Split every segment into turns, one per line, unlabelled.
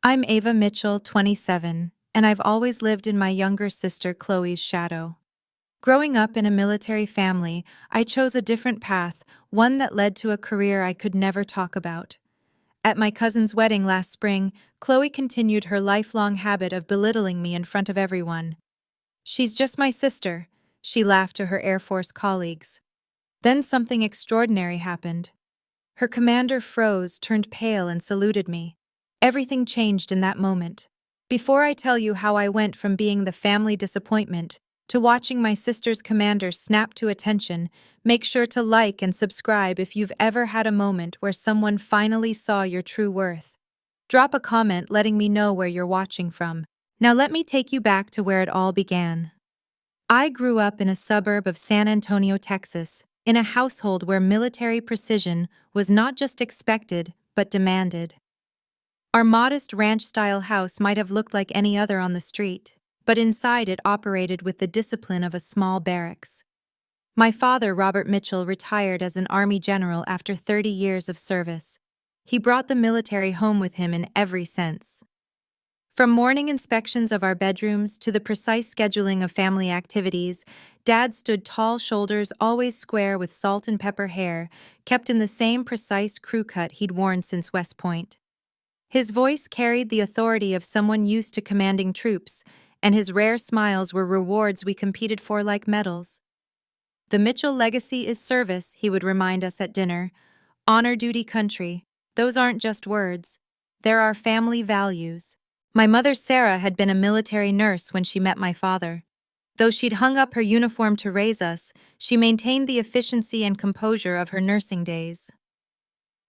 I'm Ava Mitchell, 27, and I've always lived in my younger sister Chloe's shadow. Growing up in a military family, I chose a different path, one that led to a career I could never talk about. At my cousin's wedding last spring, Chloe continued her lifelong habit of belittling me in front of everyone. "She's just my sister," she laughed to her Air Force colleagues. Then something extraordinary happened. Her commander froze, turned pale, and saluted me. Everything changed in that moment. Before I tell you how I went from being the family disappointment to watching my sister's commander snap to attention, make sure to like and subscribe if you've ever had a moment where someone finally saw your true worth. Drop a comment letting me know where you're watching from. Now let me take you back to where it all began. I grew up in a suburb of San Antonio, Texas, in a household where military precision was not just expected, but demanded. Our modest ranch-style house might have looked like any other on the street, but inside it operated with the discipline of a small barracks. My father, Robert Mitchell, retired as an Army general after 30 years of service. He brought the military home with him in every sense. From morning inspections of our bedrooms to the precise scheduling of family activities, Dad stood tall shoulders, always square with salt and pepper hair, kept in the same precise crew cut he'd worn since West Point. His voice carried the authority of someone used to commanding troops, and his rare smiles were rewards we competed for like medals. "The Mitchell legacy is service," he would remind us at dinner. "Honor, duty, country. Those aren't just words. They're our family values." My mother, Sarah, had been a military nurse when she met my father. Though she'd hung up her uniform to raise us, she maintained the efficiency and composure of her nursing days.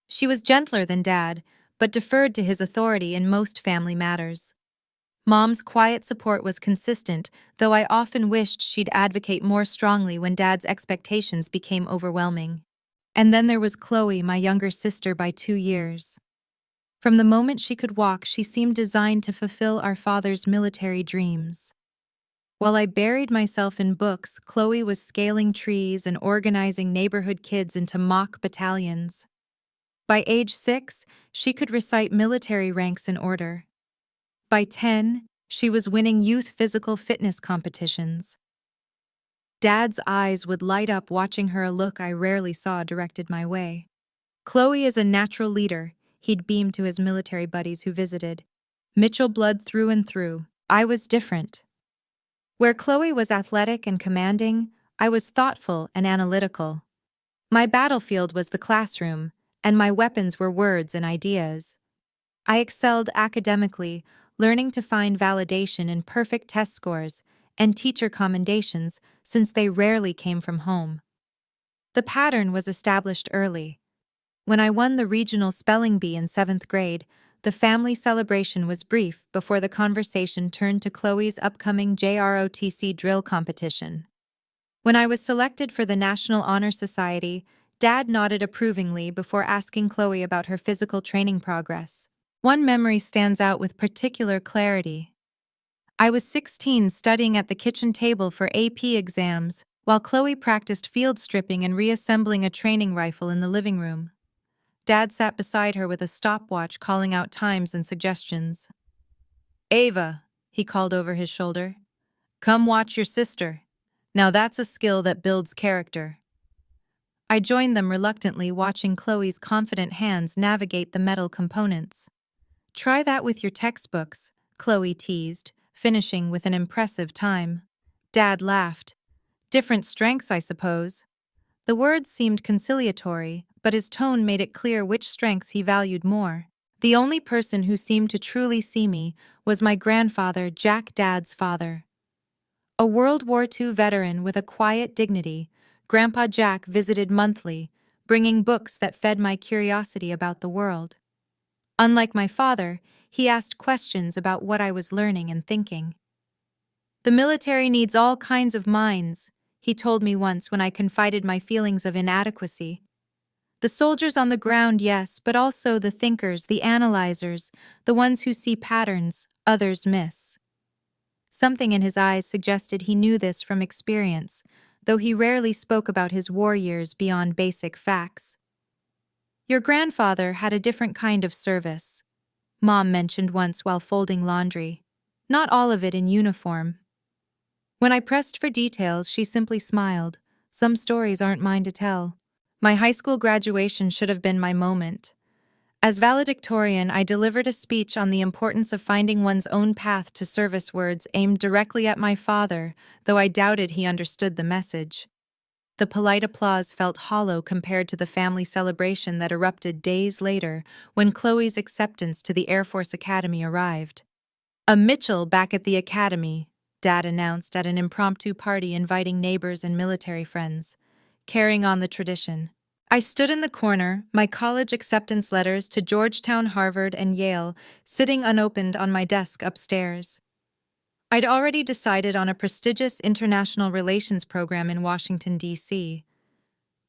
She was gentler than Dad, but deferred to his authority in most family matters. Mom's quiet support was consistent, though I often wished she'd advocate more strongly when Dad's expectations became overwhelming. And then there was Chloe, my younger sister by 2 years. From the moment she could walk, she seemed designed to fulfill our father's military dreams. While I buried myself in books, Chloe was scaling trees and organizing neighborhood kids into mock battalions. By age 6, she could recite military ranks in order. By 10, she was winning youth physical fitness competitions. Dad's eyes would light up watching her, a look I rarely saw directed my way. "Chloe is a natural leader," he'd beam to his military buddies who visited. "Mitchell blood through and through." I was different. Where Chloe was athletic and commanding, I was thoughtful and analytical. My battlefield was the classroom, and my weapons were words and ideas. I excelled academically, learning to find validation in perfect test scores and teacher commendations, since they rarely came from home. The pattern was established early. When I won the regional spelling bee in 7th grade, the family celebration was brief before the conversation turned to Chloe's upcoming JROTC drill competition. When I was selected for the National Honor Society, Dad nodded approvingly before asking Chloe about her physical training progress. One memory stands out with particular clarity. I was 16, studying at the kitchen table for AP exams, while Chloe practiced field stripping and reassembling a training rifle in the living room. Dad sat beside her with a stopwatch, calling out times and suggestions. "Ava," he called over his shoulder, "come watch your sister. Now that's a skill that builds character." I joined them reluctantly, watching Chloe's confident hands navigate the metal components. "Try that with your textbooks," Chloe teased, finishing with an impressive time. Dad laughed. "Different strengths, I suppose." The words seemed conciliatory, but his tone made it clear which strengths he valued more. The only person who seemed to truly see me was my grandfather, Jack, Dad's father. A World War II veteran with a quiet dignity, Grandpa Jack visited monthly, bringing books that fed my curiosity about the world. Unlike my father, he asked questions about what I was learning and thinking. "The military needs all kinds of minds," he told me once when I confided my feelings of inadequacy. "The soldiers on the ground, yes, but also the thinkers, the analyzers, the ones who see patterns others miss." Something in his eyes suggested he knew this from experience, though he rarely spoke about his war years beyond basic facts. "Your grandfather had a different kind of service." Mom mentioned once while folding laundry. Not all of it in uniform. When I pressed for details, she simply smiled. Some stories aren't mine to tell. My high school graduation should have been my moment. As valedictorian, I delivered a speech on the importance of finding one's own path to service, words aimed directly at my father, though I doubted he understood the message. The polite applause felt hollow compared to the family celebration that erupted days later when Chloe's acceptance to the Air Force Academy arrived. "A Mitchell back at the academy," Dad announced at an impromptu party inviting neighbors and military friends, carrying on the tradition. I stood in the corner, my college acceptance letters to Georgetown, Harvard, and Yale sitting unopened on my desk upstairs. I'd already decided on a prestigious international relations program in Washington, D.C.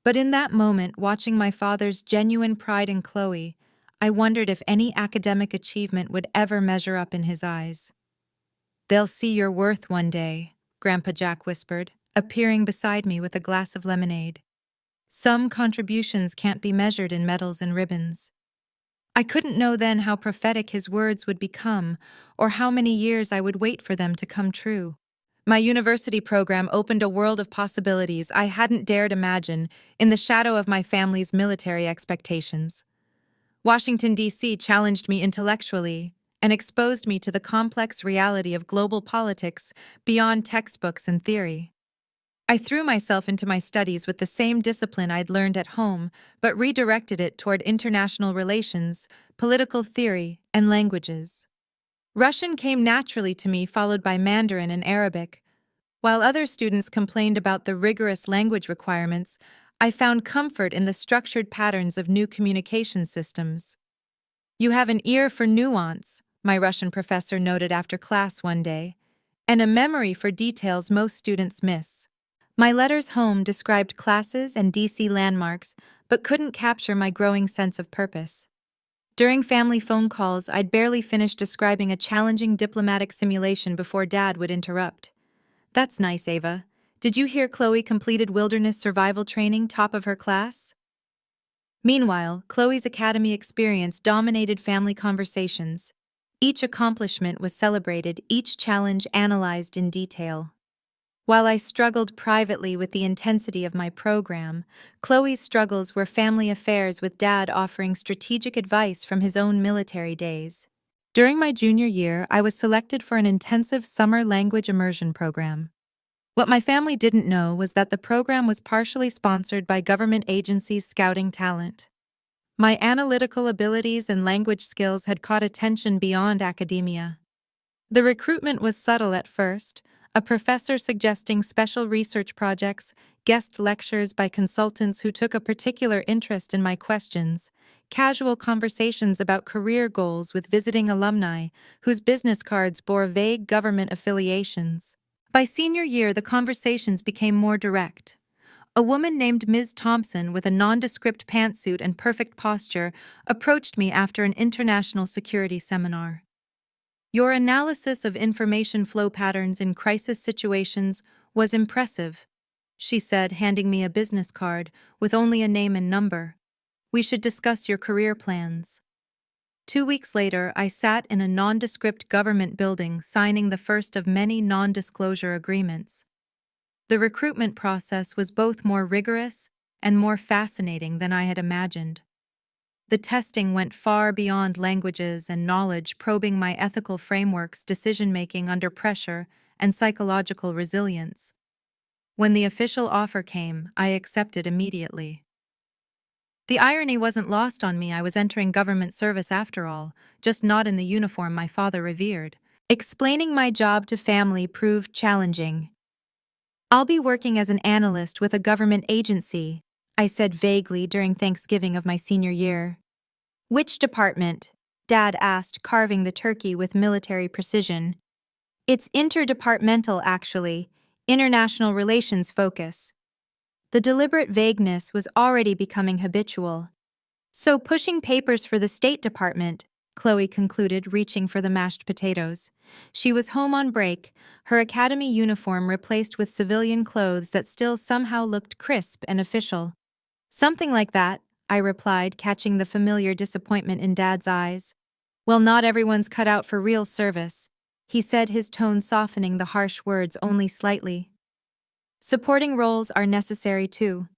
But in that moment, watching my father's genuine pride in Chloe, I wondered if any academic achievement would ever measure up in his eyes. "They'll see your worth one day," Grandpa Jack whispered, appearing beside me with a glass of lemonade. "Some contributions can't be measured in medals and ribbons." I couldn't know then how prophetic his words would become, or how many years I would wait for them to come true. My university program opened a world of possibilities I hadn't dared imagine in the shadow of my family's military expectations. Washington, D.C. challenged me intellectually and exposed me to the complex reality of global politics beyond textbooks and theory. I threw myself into my studies with the same discipline I'd learned at home, but redirected it toward international relations, political theory, and languages. Russian came naturally to me, followed by Mandarin and Arabic. While other students complained about the rigorous language requirements, I found comfort in the structured patterns of new communication systems. "You have an ear for nuance," my Russian professor noted after class one day, "and a memory for details most students miss." My letters home described classes and DC landmarks, but couldn't capture my growing sense of purpose. During family phone calls, I'd barely finished describing a challenging diplomatic simulation before Dad would interrupt. "That's nice, Ava. Did you hear Chloe completed wilderness survival training, top of her class?" Meanwhile, Chloe's academy experience dominated family conversations. Each accomplishment was celebrated, each challenge analyzed in detail. While I struggled privately with the intensity of my program, Chloe's struggles were family affairs, with Dad offering strategic advice from his own military days. During my junior year, I was selected for an intensive summer language immersion program. What my family didn't know was that the program was partially sponsored by government agencies scouting talent. My analytical abilities and language skills had caught attention beyond academia. The recruitment was subtle at first, a professor suggesting special research projects, guest lectures by consultants who took a particular interest in my questions, casual conversations about career goals with visiting alumni whose business cards bore vague government affiliations. By senior year, the conversations became more direct. A woman named Ms. Thompson, with a nondescript pantsuit and perfect posture, approached me after an international security seminar. "Your analysis of information flow patterns in crisis situations was impressive," she said, handing me a business card with only a name and number. "We should discuss your career plans." 2 weeks later, I sat in a nondescript government building signing the first of many non-disclosure agreements. The recruitment process was both more rigorous and more fascinating than I had imagined. The testing went far beyond languages and knowledge, probing my ethical frameworks, decision-making under pressure, and psychological resilience. When the official offer came, I accepted immediately. The irony wasn't lost on me. I was entering government service after all, just not in the uniform my father revered. Explaining my job to family proved challenging. "I'll be working as an analyst with a government agency," I said vaguely during Thanksgiving of my senior year. "Which department?" Dad asked, carving the turkey with military precision. "It's interdepartmental, actually. International relations focus." The deliberate vagueness was already becoming habitual. "So pushing papers for the State Department," Chloe concluded, reaching for the mashed potatoes. She was home on break, her academy uniform replaced with civilian clothes that still somehow looked crisp and official. "Something like that," I replied, catching the familiar disappointment in Dad's eyes. Well, not everyone's cut out for real service, he said, his tone softening the harsh words only slightly. Supporting roles are necessary too.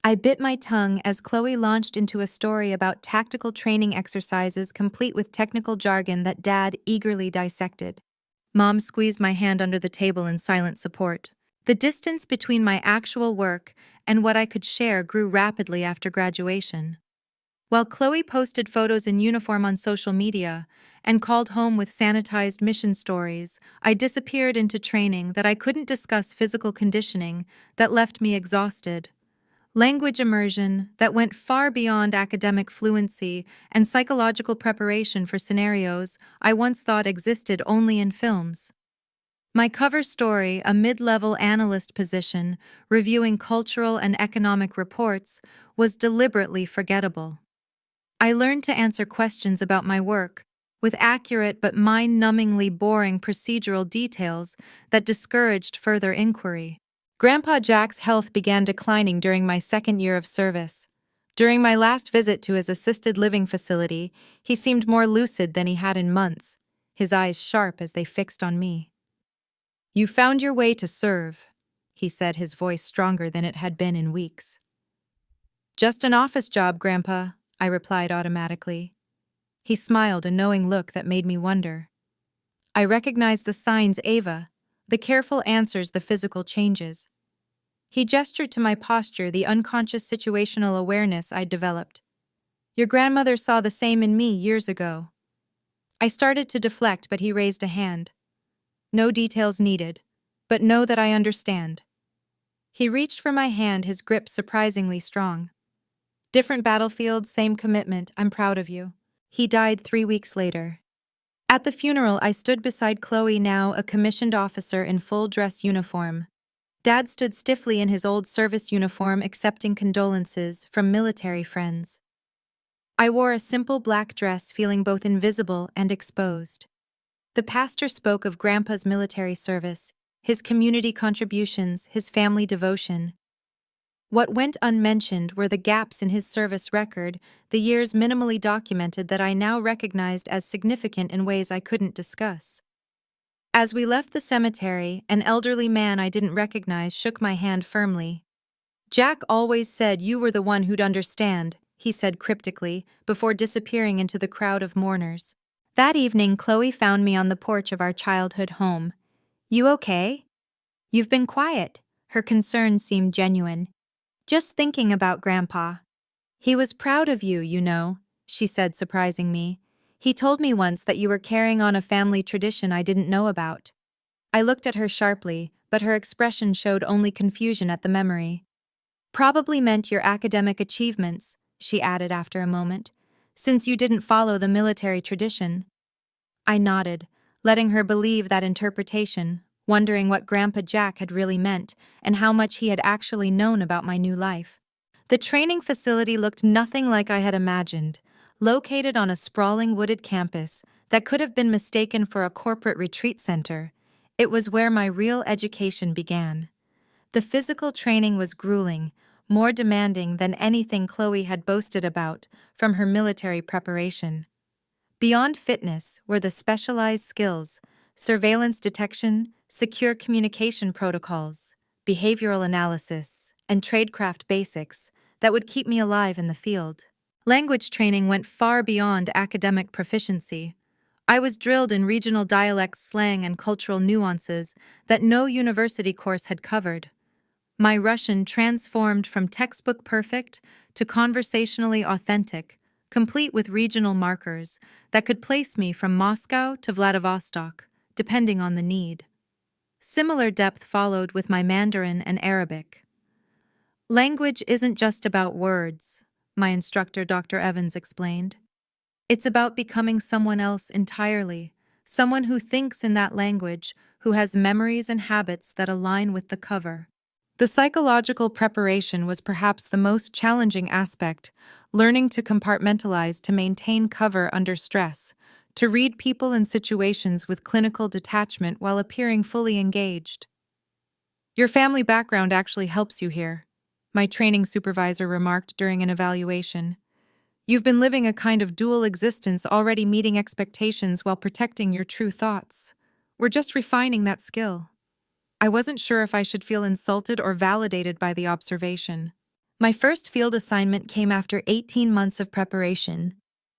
I bit my tongue as Chloe launched into a story about tactical training exercises complete with technical jargon that Dad eagerly dissected. Mom squeezed my hand under the table in silent support. The distance between my actual work and what I could share grew rapidly after graduation. While Chloe posted photos in uniform on social media and called home with sanitized mission stories, I disappeared into training that I couldn't discuss physical conditioning that left me exhausted. Language immersion that went far beyond academic fluency and psychological preparation for scenarios I once thought existed only in films. My cover story, a mid-level analyst position reviewing cultural and economic reports, was deliberately forgettable. I learned to answer questions about my work with accurate but mind-numbingly boring procedural details that discouraged further inquiry. Grandpa Jack's health began declining during my second year of service. During my last visit to his assisted living facility, he seemed more lucid than he had in months, his eyes sharp as they fixed on me. "You found your way to serve," he said, his voice stronger than it had been in weeks. "Just an office job, Grandpa," I replied automatically. He smiled, a knowing look that made me wonder. I recognized the signs, Ava, the careful answers, the physical changes. He gestured to my posture, the unconscious situational awareness I'd developed. "Your grandmother saw the same in me years ago." I started to deflect, but he raised a hand. "No details needed, but know that I understand." He reached for my hand, his grip surprisingly strong. "Different battlefield, same commitment. I'm proud of you." He died 3 weeks later. At the funeral, I stood beside Chloe, now a commissioned officer in full dress uniform. Dad stood stiffly in his old service uniform, accepting condolences from military friends. I wore a simple black dress, feeling both invisible and exposed. The pastor spoke of Grandpa's military service, his community contributions, his family devotion. What went unmentioned were the gaps in his service record, the years minimally documented that I now recognized as significant in ways I couldn't discuss. As we left the cemetery, an elderly man I didn't recognize shook my hand firmly. "Jack always said you were the one who'd understand," he said cryptically, before disappearing into the crowd of mourners. That evening, Chloe found me on the porch of our childhood home. "You okay? You've been quiet." Her concern seemed genuine. "Just thinking about Grandpa. He was proud of you, you know," she said, surprising me. "He told me once that you were carrying on a family tradition I didn't know about." I looked at her sharply, but her expression showed only confusion at the memory. "Probably meant your academic achievements," she added after a moment, "since you didn't follow the military tradition." I nodded, letting her believe that interpretation, wondering what Grandpa Jack had really meant and how much he had actually known about my new life. The training facility looked nothing like I had imagined, located on a sprawling wooded campus that could have been mistaken for a corporate retreat center. It was where my real education began. The physical training was grueling, more demanding than anything Chloe had boasted about from her military preparation. Beyond fitness were the specialized skills, surveillance detection, secure communication protocols, behavioral analysis, and tradecraft basics that would keep me alive in the field. Language training went far beyond academic proficiency. I was drilled in regional dialect slang and cultural nuances that no university course had covered. My Russian transformed from textbook perfect to conversationally authentic, complete with regional markers that could place me from Moscow to Vladivostok, depending on the need. Similar depth followed with my Mandarin and Arabic. "Language isn't just about words," my instructor Dr. Evans explained. "It's about becoming someone else entirely, someone who thinks in that language, who has memories and habits that align with the cover." The psychological preparation was perhaps the most challenging aspect, learning to compartmentalize to maintain cover under stress, to read people and situations with clinical detachment while appearing fully engaged. "Your family background actually helps you here," my training supervisor remarked during an evaluation. You've been living a kind of dual existence, already meeting expectations while protecting your true thoughts. We're just refining that skill. I wasn't sure if I should feel insulted or validated by the observation. My first field assignment came after 18 months of preparation.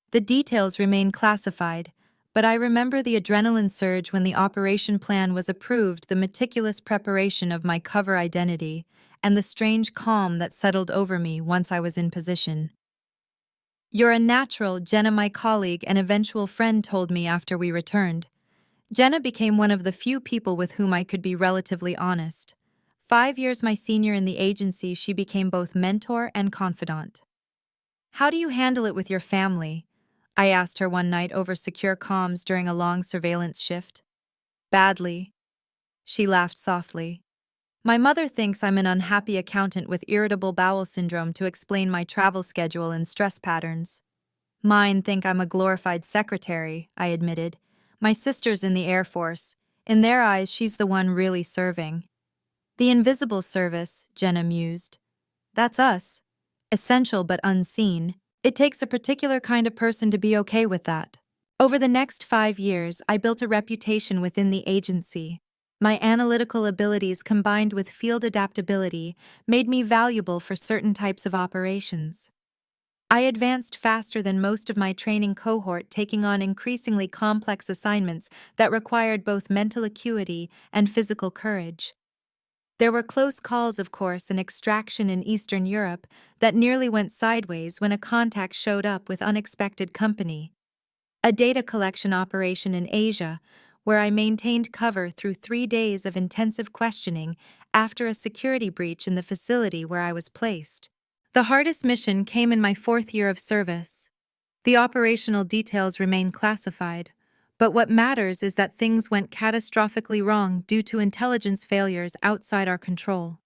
The details remain classified, but I remember the adrenaline surge when the operation plan was approved, the meticulous preparation of my cover identity, and the strange calm that settled over me once I was in position. "You're a natural," Jenna, my colleague and eventual friend, told me after we returned. Jenna became one of the few people with whom I could be relatively honest. 5 years my senior in the agency, she became both mentor and confidant. "How do you handle it with your family?" I asked her one night over secure comms during a long surveillance shift. "Badly." She laughed softly. "My mother thinks I'm an unhappy accountant with irritable bowel syndrome to explain my travel schedule and stress patterns. Mine think I'm a glorified secretary," I admitted. "My sister's in the Air Force. In their eyes, she's the one really serving." "The invisible service," Jenna mused. "That's us. Essential but unseen. It takes a particular kind of person to be okay with that." Over the next 5 years, I built a reputation within the agency. My analytical abilities combined with field adaptability made me valuable for certain types of operations. I advanced faster than most of my training cohort, taking on increasingly complex assignments that required both mental acuity and physical courage. There were close calls, of course, an extraction in Eastern Europe that nearly went sideways when a contact showed up with unexpected company. A data collection operation in Asia, where I maintained cover through 3 days of intensive questioning after a security breach in the facility where I was placed. The hardest mission came in my 4th year of service. The operational details remain classified, but what matters is that things went catastrophically wrong due to intelligence failures outside our control.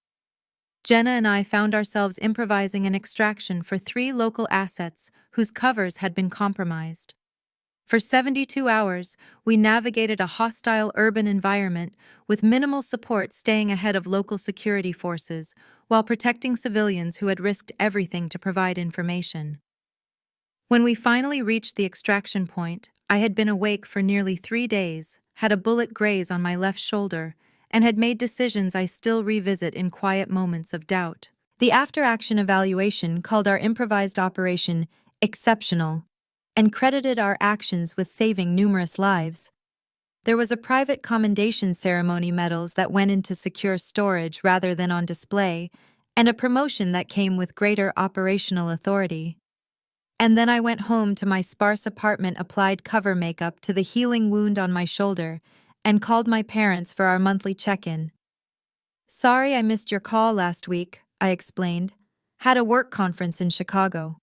Jenna and I found ourselves improvising an extraction for 3 local assets whose covers had been compromised. For 72 hours, we navigated a hostile urban environment with minimal support, staying ahead of local security forces while protecting civilians who had risked everything to provide information. When we finally reached the extraction point, I had been awake for nearly 3 days, had a bullet graze on my left shoulder, and had made decisions I still revisit in quiet moments of doubt. The after-action evaluation called our improvised operation exceptional and credited our actions with saving numerous lives. There was a private commendation ceremony, medals that went into secure storage rather than on display, and a promotion that came with greater operational authority. And then I went home to my sparse apartment, applied cover makeup to the healing wound on my shoulder, and called my parents for our monthly check-in. "Sorry I missed your call last week," I explained. "Had a work conference in Chicago."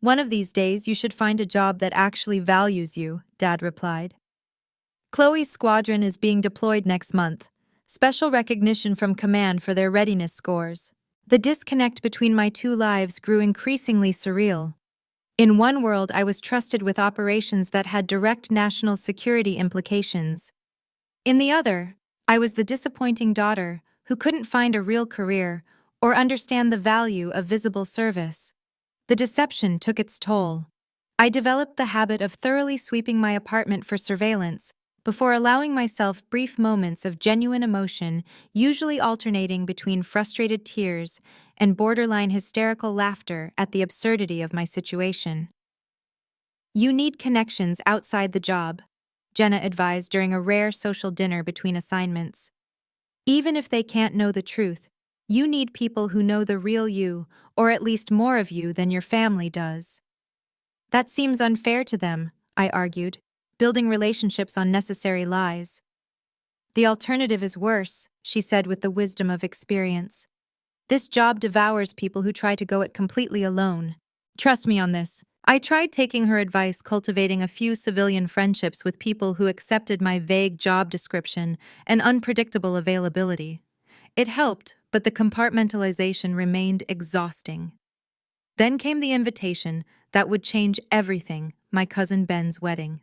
"One of these days you should find a job that actually values you," Dad replied. "Chloe's squadron is being deployed next month. Special recognition from command for their readiness scores." The disconnect between my two lives grew increasingly surreal. In one world, I was trusted with operations that had direct national security implications. In the other, I was the disappointing daughter who couldn't find a real career or understand the value of visible service. The deception took its toll. I developed the habit of thoroughly sweeping my apartment for surveillance before allowing myself brief moments of genuine emotion, usually alternating between frustrated tears and borderline hysterical laughter at the absurdity of my situation. "You need connections outside the job," Jenna advised during a rare social dinner between assignments. "Even if they can't know the truth, you need people who know the real you, or at least more of you than your family does." "That seems unfair to them," I argued, "building relationships on necessary lies." "The alternative is worse," she said with the wisdom of experience. "This job devours people who try to go it completely alone. Trust me on this." I tried taking her advice, cultivating a few civilian friendships with people who accepted my vague job description and unpredictable availability. It helped, but the compartmentalization remained exhausting. Then came the invitation that would change everything: my cousin Ben's wedding.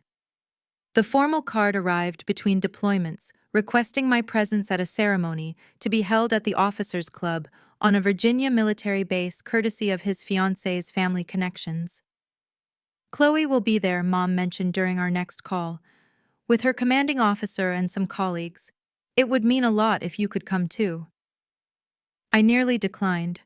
The formal card arrived between deployments, requesting my presence at a ceremony to be held at the Officers Club on a Virginia military base, courtesy of his fiancée's family connections. Chloe will be there, Mom mentioned during our next call, with her commanding officer and some colleagues. It would mean a lot if you could come too. I nearly declined.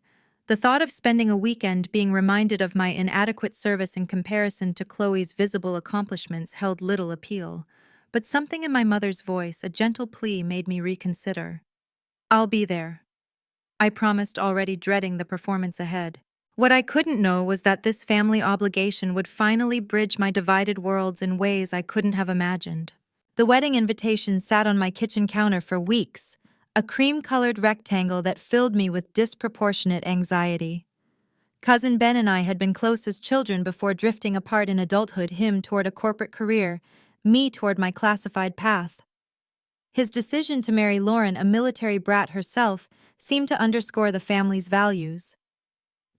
The thought of spending a weekend being reminded of my inadequate service in comparison to Chloe's visible accomplishments held little appeal, but something in my mother's voice, a gentle plea, made me reconsider. I'll be there, I promised, already dreading the performance ahead. What I couldn't know was that this family obligation would finally bridge my divided worlds in ways I couldn't have imagined. The wedding invitation sat on my kitchen counter for weeks, a cream-colored rectangle that filled me with disproportionate anxiety. Cousin Ben and I had been close as children before drifting apart in adulthood, him toward a corporate career, me toward my classified path. His decision to marry Lauren, a military brat herself, seemed to underscore the family's values.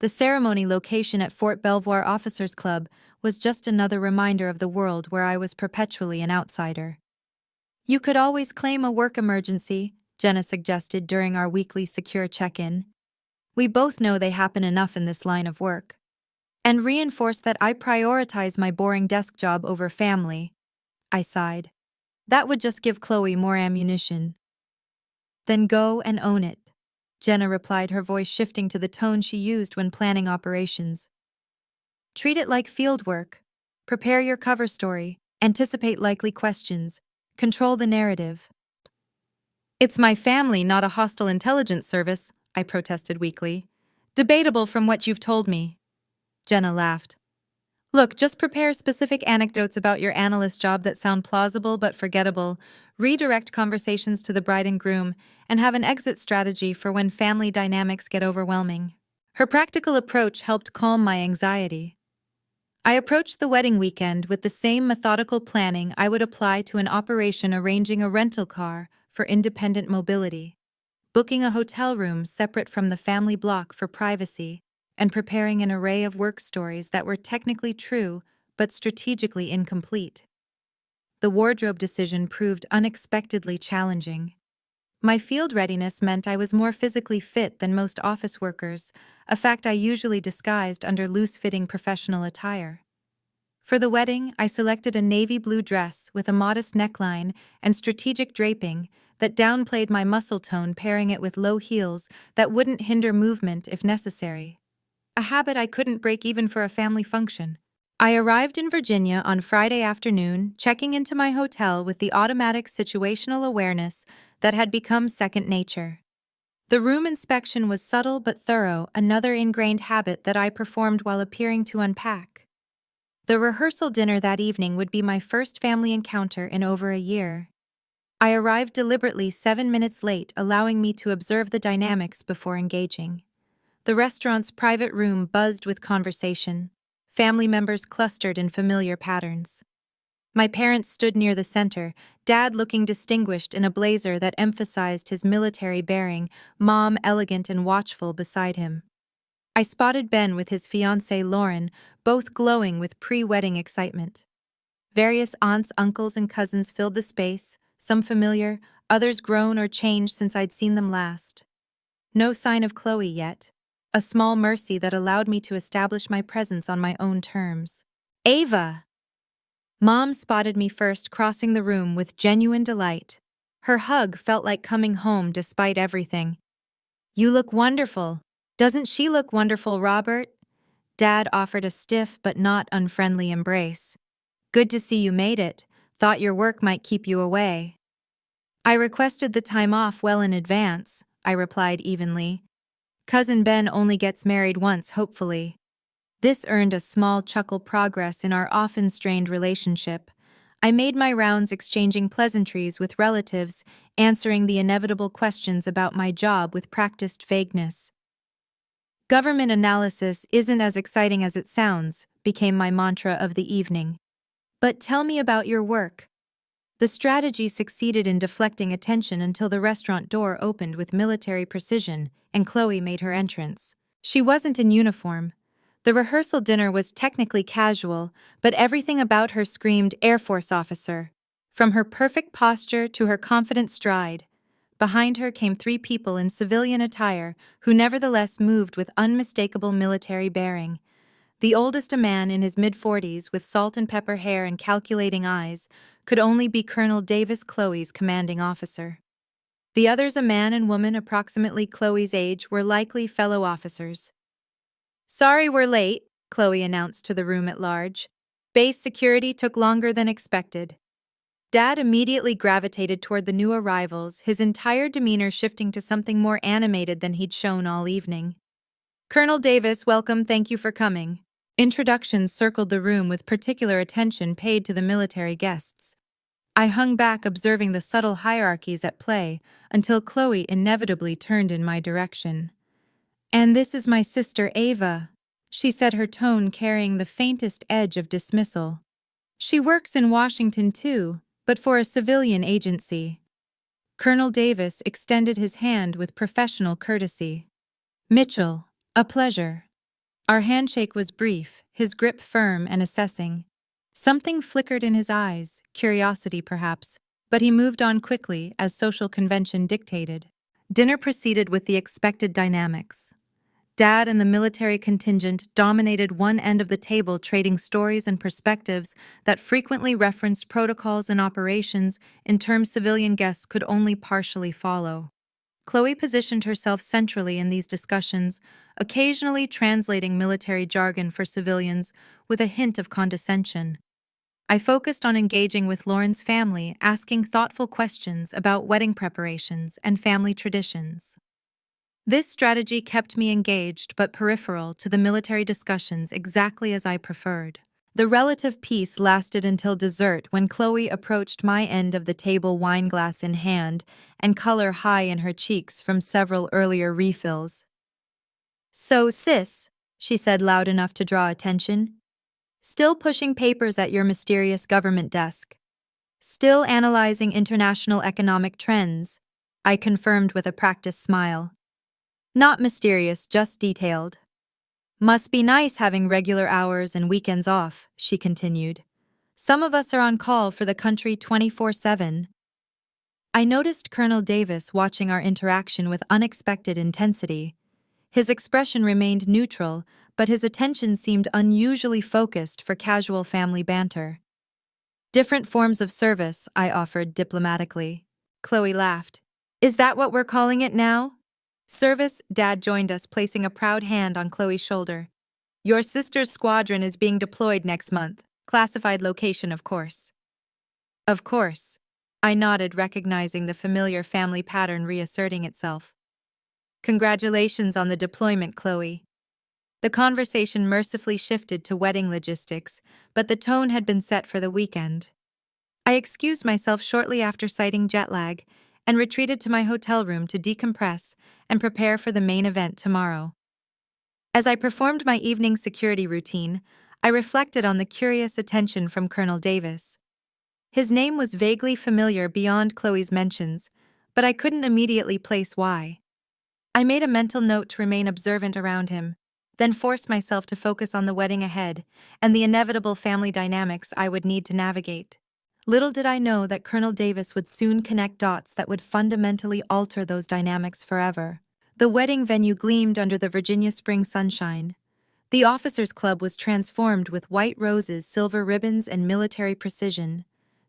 The ceremony location at Fort Belvoir Officers Club was just another reminder of the world where I was perpetually an outsider. You could always claim a work emergency, Jenna suggested during our weekly secure check-in. We both know they happen enough in this line of work. And reinforced that I prioritize my boring desk job over family. I sighed. That would just give Chloe more ammunition. Then go and own it, Jenna replied, her voice shifting to the tone she used when planning operations. Treat it like field work. Prepare your cover story, anticipate likely questions, control the narrative. It's my family, not a hostile intelligence service, I protested weakly. Debatable from what you've told me. Jenna laughed. Look, just prepare specific anecdotes about your analyst job that sound plausible but forgettable, redirect conversations to the bride and groom, and have an exit strategy for when family dynamics get overwhelming. Her practical approach helped calm my anxiety. I approached the wedding weekend with the same methodical planning I would apply to an operation arranging a rental car for independent mobility, booking a hotel room separate from the family block for privacy, and preparing an array of work stories that were technically true but strategically incomplete. The wardrobe decision proved unexpectedly challenging. My field readiness meant I was more physically fit than most office workers, a fact I usually disguised under loose-fitting professional attire. For the wedding, I selected a navy blue dress with a modest neckline and strategic draping that downplayed my muscle tone, pairing it with low heels that wouldn't hinder movement if necessary. A habit I couldn't break even for a family function. I arrived in Virginia on Friday afternoon, checking into my hotel with the automatic situational awareness that had become second nature. The room inspection was subtle but thorough, another ingrained habit that I performed while appearing to unpack. The rehearsal dinner that evening would be my first family encounter in over a year. I arrived deliberately 7 minutes late, allowing me to observe the dynamics before engaging. The restaurant's private room buzzed with conversation. Family members clustered in familiar patterns. My parents stood near the center, Dad looking distinguished in a blazer that emphasized his military bearing, Mom elegant and watchful beside him. I spotted Ben with his fiancée Lauren, both glowing with pre-wedding excitement. Various aunts, uncles, and cousins filled the space, some familiar, others grown or changed since I'd seen them last. No sign of Chloe yet. A small mercy that allowed me to establish my presence on my own terms. Ava! Mom spotted me first, crossing the room with genuine delight. Her hug felt like coming home despite everything. You look wonderful. Doesn't she look wonderful, Robert? Dad offered a stiff but not unfriendly embrace. Good to see you made it. Thought your work might keep you away. I requested the time off well in advance, I replied evenly. Cousin Ben only gets married once, hopefully. This earned a small chuckle, progress in our often strained relationship. I made my rounds exchanging pleasantries with relatives, answering the inevitable questions about my job with practiced vagueness. Government analysis isn't as exciting as it sounds, became my mantra of the evening. But tell me about your work. The strategy succeeded in deflecting attention until the restaurant door opened with military precision and Chloe made her entrance. She wasn't in uniform. The rehearsal dinner was technically casual, but everything about her screamed Air Force officer. From her perfect posture to her confident stride. Behind her came 3 people in civilian attire who nevertheless moved with unmistakable military bearing. The oldest, a man in his mid-40s with salt and pepper hair and calculating eyes, could only be Colonel Davis, Chloe's commanding officer. The others, a man and woman approximately Chloe's age, were likely fellow officers. "Sorry we're late," Chloe announced to the room at large. "Base security took longer than expected." Dad immediately gravitated toward the new arrivals, his entire demeanor shifting to something more animated than he'd shown all evening. "Colonel Davis, welcome, thank you for coming." Introductions circled the room with particular attention paid to the military guests. I hung back observing the subtle hierarchies at play until Chloe inevitably turned in my direction. "And this is my sister Ava," she said, her tone carrying the faintest edge of dismissal. "She works in Washington too, but for a civilian agency." Colonel Davis extended his hand with professional courtesy. "Mitchell, a pleasure." Our handshake was brief, his grip firm and assessing. Something flickered in his eyes, curiosity perhaps, but he moved on quickly as social convention dictated. Dinner proceeded with the expected dynamics. Dad and the military contingent dominated one end of the table, trading stories and perspectives that frequently referenced protocols and operations in terms civilian guests could only partially follow. Chloe positioned herself centrally in these discussions, occasionally translating military jargon for civilians with a hint of condescension. I focused on engaging with Lauren's family, asking thoughtful questions about wedding preparations and family traditions. This strategy kept me engaged but peripheral to the military discussions, exactly as I preferred. The relative peace lasted until dessert, when Chloe approached my end of the table, wineglass in hand and color high in her cheeks from several earlier refills. "So, sis," she said loud enough to draw attention, "still pushing papers at your mysterious government desk. Still analyzing international economic trends," I confirmed with a practiced smile. "Not mysterious, just detailed." "Must be nice having regular hours and weekends off," she continued. "Some of us are on call for the country 24/7. I noticed Colonel Davis watching our interaction with unexpected intensity. His expression remained neutral, but his attention seemed unusually focused for casual family banter. "Different forms of service," I offered diplomatically. Chloe laughed. "Is that what we're calling it now?" "Service," Dad joined us, placing a proud hand on Chloe's shoulder. "Your sister's squadron is being deployed next month. Classified location, of course." "Of course." I nodded, recognizing the familiar family pattern reasserting itself. "Congratulations on the deployment, Chloe." The conversation mercifully shifted to wedding logistics, but the tone had been set for the weekend. I excused myself shortly after, citing jet lag, and retreated to my hotel room to decompress and prepare for the main event tomorrow. As I performed my evening security routine, I reflected on the curious attention from Colonel Davis. His name was vaguely familiar beyond Chloe's mentions, but I couldn't immediately place why. I made a mental note to remain observant around him, then forced myself to focus on the wedding ahead and the inevitable family dynamics I would need to navigate. Little did I know that Colonel Davis would soon connect dots that would fundamentally alter those dynamics forever. The wedding venue gleamed under the Virginia spring sunshine. The officers' club was transformed with white roses, silver ribbons, and military precision.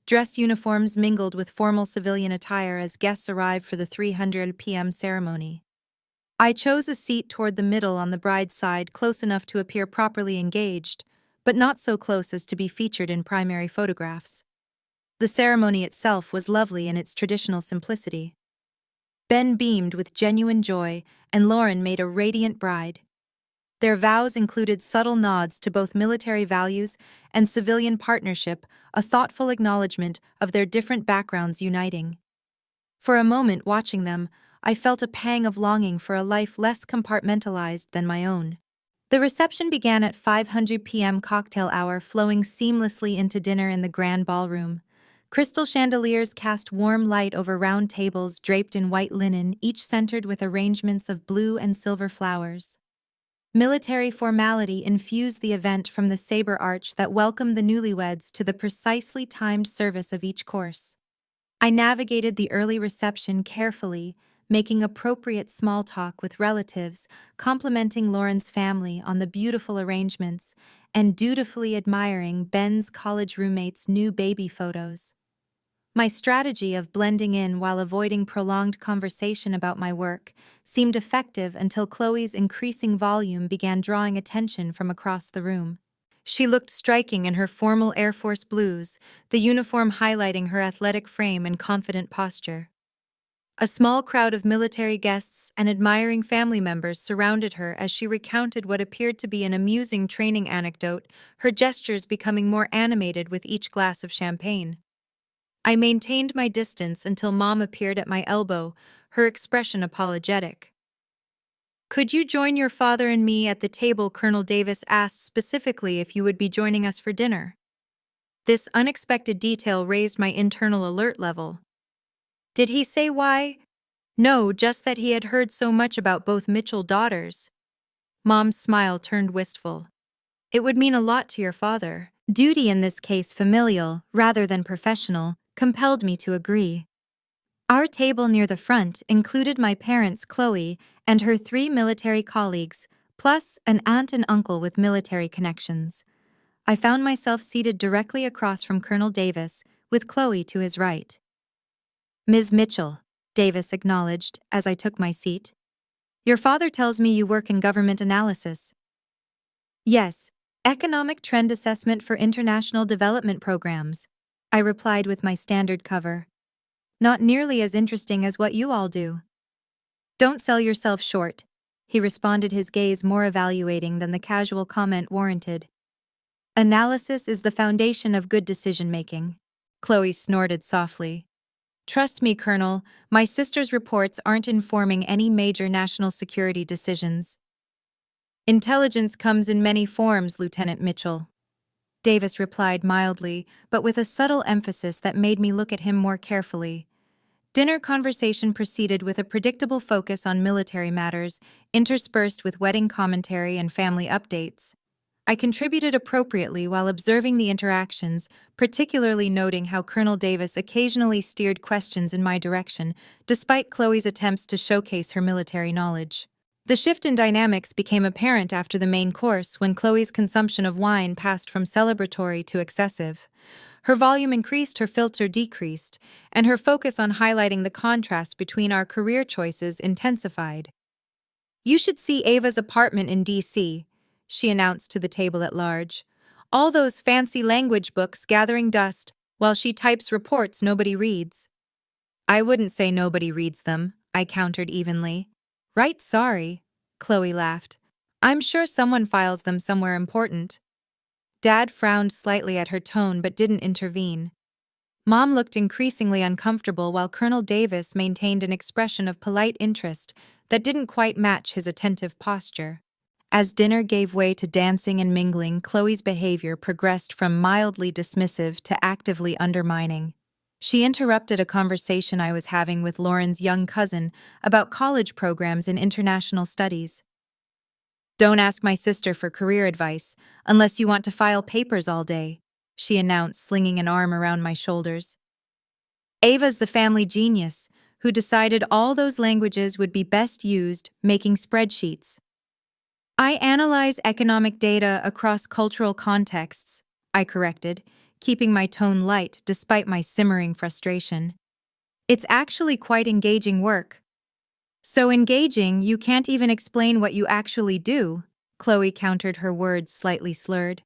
Dress uniforms mingled with formal civilian attire as guests arrived for the 300 p.m. ceremony. I chose a seat toward the middle on the bride's side, close enough to appear properly engaged, but not so close as to be featured in primary photographs. The ceremony itself was lovely in its traditional simplicity. Ben beamed with genuine joy, and Lauren made a radiant bride. Their vows included subtle nods to both military values and civilian partnership, a thoughtful acknowledgement of their different backgrounds uniting. For a moment, watching them, I felt a pang of longing for a life less compartmentalized than my own. The reception began at 500 p.m. cocktail hour, flowing seamlessly into dinner in the grand ballroom. Crystal chandeliers cast warm light over round tables draped in white linen, each centered with arrangements of blue and silver flowers. Military formality infused the event, from the saber arch that welcomed the newlyweds to the precisely timed service of each course. I navigated the early reception carefully, making appropriate small talk with relatives, complimenting Lauren's family on the beautiful arrangements, and dutifully admiring Ben's college roommate's new baby photos. My strategy of blending in while avoiding prolonged conversation about my work seemed effective until Chloe's increasing volume began drawing attention from across the room. She looked striking in her formal Air Force blues, the uniform highlighting her athletic frame and confident posture. A small crowd of military guests and admiring family members surrounded her as she recounted what appeared to be an amusing training anecdote, her gestures becoming more animated with each glass of champagne. I maintained my distance until Mom appeared at my elbow, her expression apologetic. "Could you join your father and me at the table?" Colonel Davis asked specifically if you would be joining us for dinner. This unexpected detail raised my internal alert level. Did he say why? No, just that he had heard so much about both Mitchell daughters. Mom's smile turned wistful. It would mean a lot to your father. Duty, in this case familial, rather than professional, compelled me to agree. Our table near the front included my parents, Chloe, and her 3 military colleagues, plus an aunt and uncle with military connections. I found myself seated directly across from Colonel Davis, with Chloe to his right. "Ms. Mitchell," Davis acknowledged as I took my seat. "Your father tells me you work in government analysis." "Yes, economic trend assessment for international development programs," I replied with my standard cover. "Not nearly as interesting as what you all do." "Don't sell yourself short," he responded, his gaze more evaluating than the casual comment warranted. "Analysis is the foundation of good decision-making." Chloe snorted softly. "Trust me, Colonel, my sister's reports aren't informing any major national security decisions." "Intelligence comes in many forms, Lieutenant Mitchell," Davis replied mildly, but with a subtle emphasis that made me look at him more carefully. Dinner conversation proceeded with a predictable focus on military matters, interspersed with wedding commentary and family updates. I contributed appropriately while observing the interactions, particularly noting how Colonel Davis occasionally steered questions in my direction, despite Chloe's attempts to showcase her military knowledge. The shift in dynamics became apparent after the main course when Chloe's consumption of wine passed from celebratory to excessive. Her volume increased, her filter decreased, and her focus on highlighting the contrast between our career choices intensified. "You should see Ava's apartment in D.C., she announced to the table at large. "All those fancy language books gathering dust, while she types reports nobody reads." "I wouldn't say nobody reads them," I countered evenly. "Right, sorry," Chloe laughed. "I'm sure someone files them somewhere important." Dad frowned slightly at her tone but didn't intervene. Mom looked increasingly uncomfortable while Colonel Davis maintained an expression of polite interest that didn't quite match his attentive posture. As dinner gave way to dancing and mingling, Chloe's behavior progressed from mildly dismissive to actively undermining. She interrupted a conversation I was having with Lauren's young cousin about college programs in international studies. "Don't ask my sister for career advice unless you want to file papers all day," she announced, slinging an arm around my shoulders. "Ava's the family genius who decided all those languages would be best used making spreadsheets. I analyze economic data across cultural contexts," I corrected, keeping my tone light despite my simmering frustration. "It's actually quite engaging work." "So engaging, you can't even explain what you actually do," Chloe countered, her words slightly slurred.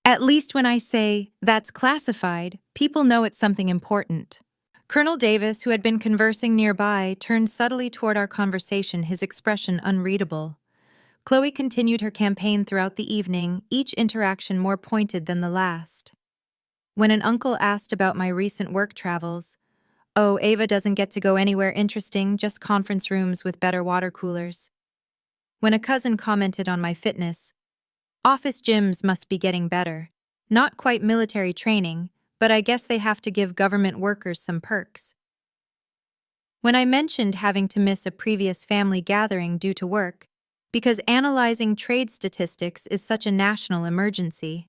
"At least when I say, 'that's classified,' people know it's something important." Colonel Davis, who had been conversing nearby, turned subtly toward our conversation, his expression unreadable. Chloe continued her campaign throughout the evening, each interaction more pointed than the last. When an uncle asked about my recent work travels, "Oh, Ava doesn't get to go anywhere interesting, just conference rooms with better water coolers." When a cousin commented on my fitness, "Office gyms must be getting better. Not quite military training, but I guess they have to give government workers some perks." When I mentioned having to miss a previous family gathering due to work, because analyzing trade statistics is such a national emergency,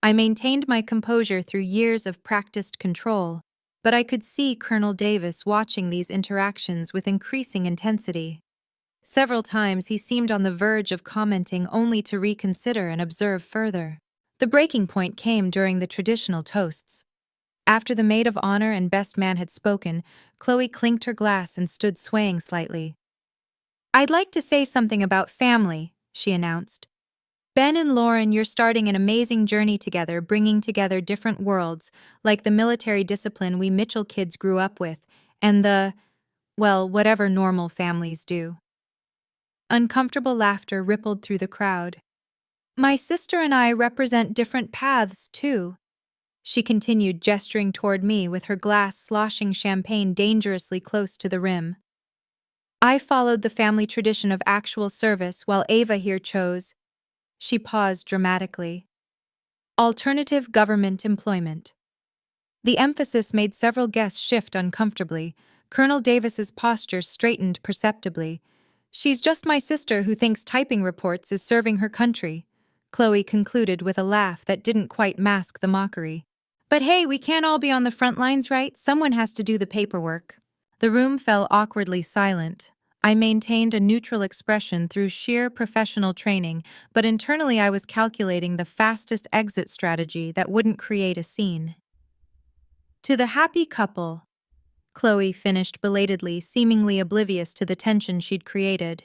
I maintained my composure through years of practiced control, but I could see Colonel Davis watching these interactions with increasing intensity. Several times he seemed on the verge of commenting only to reconsider and observe further. The breaking point came during the traditional toasts. After the maid of honor and best man had spoken, Chloe clinked her glass and stood swaying slightly. "I'd like to say something about family," she announced. "Ben and Lauren, you're starting an amazing journey together, bringing together different worlds, like the military discipline we Mitchell kids grew up with, and well, whatever normal families do." Uncomfortable laughter rippled through the crowd. "My sister and I represent different paths, too," she continued, gesturing toward me with her glass sloshing champagne dangerously close to the rim. "I followed the family tradition of actual service while Ava here chose," she paused dramatically, "alternative government employment." The emphasis made several guests shift uncomfortably. Colonel Davis's posture straightened perceptibly. "She's just my sister who thinks typing reports is serving her country," Chloe concluded with a laugh that didn't quite mask the mockery. "But hey, we can't all be on the front lines, right? Someone has to do the paperwork." The room fell awkwardly silent. I maintained a neutral expression through sheer professional training, but internally I was calculating the fastest exit strategy that wouldn't create a scene. "To the happy couple," Chloe finished belatedly, seemingly oblivious to the tension she'd created.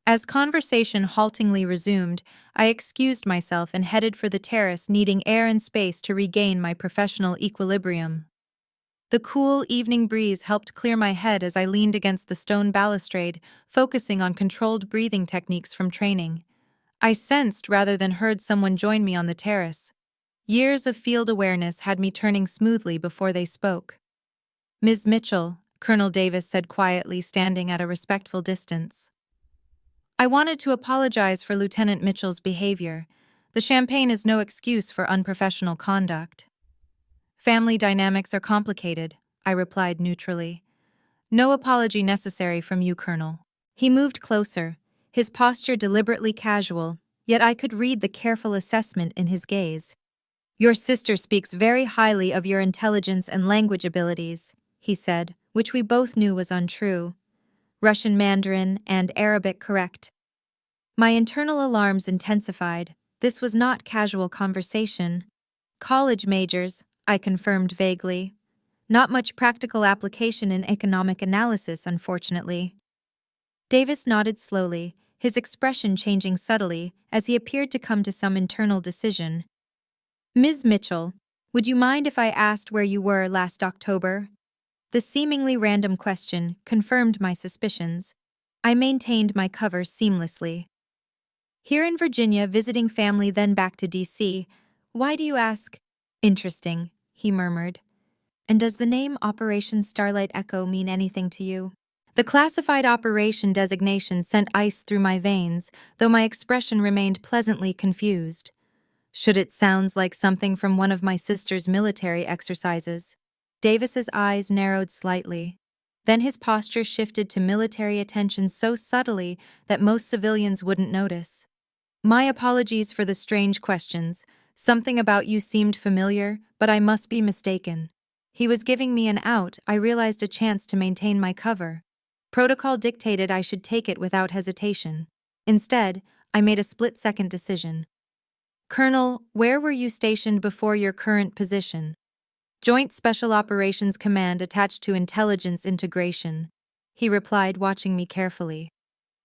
As conversation haltingly resumed, I excused myself and headed for the terrace, needing air and space to regain my professional equilibrium. The cool evening breeze helped clear my head as I leaned against the stone balustrade, focusing on controlled breathing techniques from training. I sensed rather than heard someone join me on the terrace. Years of field awareness had me turning smoothly before they spoke. "Ms. Mitchell," Colonel Davis said quietly, standing at a respectful distance. "I wanted to apologize for Lieutenant Mitchell's behavior. The champagne is no excuse for unprofessional conduct." "Family dynamics are complicated," I replied neutrally. "No apology necessary from you, Colonel." He moved closer, his posture deliberately casual, yet I could read the careful assessment in his gaze. "Your sister speaks very highly of your intelligence and language abilities," he said, which we both knew was untrue. "Russian Mandarin and Arabic correct." My internal alarms intensified. This was not casual conversation. "College majors," I confirmed vaguely. "Not much practical application in economic analysis, unfortunately." Davis nodded slowly, his expression changing subtly as he appeared to come to some internal decision. "Ms. Mitchell, would you mind if I asked where you were last October?" The seemingly random question confirmed my suspicions. I maintained my cover seamlessly. "Here in Virginia, visiting family, then back to D.C. Why do you ask?" "Interesting," he murmured. "And does the name Operation Starlight Echo mean anything to you?" The classified operation designation sent ice through my veins, though my expression remained pleasantly confused. Should it sound like something from one of my sister's military exercises? Davis's eyes narrowed slightly. Then his posture shifted to military attention so subtly that most civilians wouldn't notice. "My apologies for the strange questions. Something about you seemed familiar, but I must be mistaken." He was giving me an out. I realized a chance to maintain my cover. Protocol dictated I should take it without hesitation. Instead, I made a split-second decision. "Colonel, where were you stationed before your current position?" "Joint Special Operations Command attached to Intelligence Integration," he replied, watching me carefully.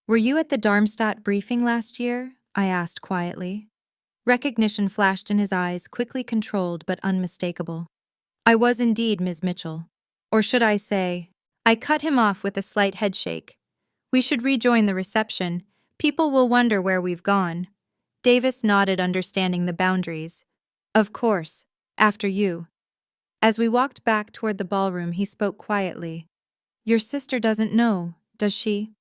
"Were you at the Darmstadt briefing last year?" I asked quietly. Recognition flashed in his eyes, quickly controlled but unmistakable. "I was indeed, Ms. Mitchell. Or should I say..." I cut him off with a slight headshake. "We should rejoin the reception. People will wonder where we've gone." Davis nodded, understanding the boundaries. "Of course. After you." As we walked back toward the ballroom, he spoke quietly. "Your sister doesn't know, does she?"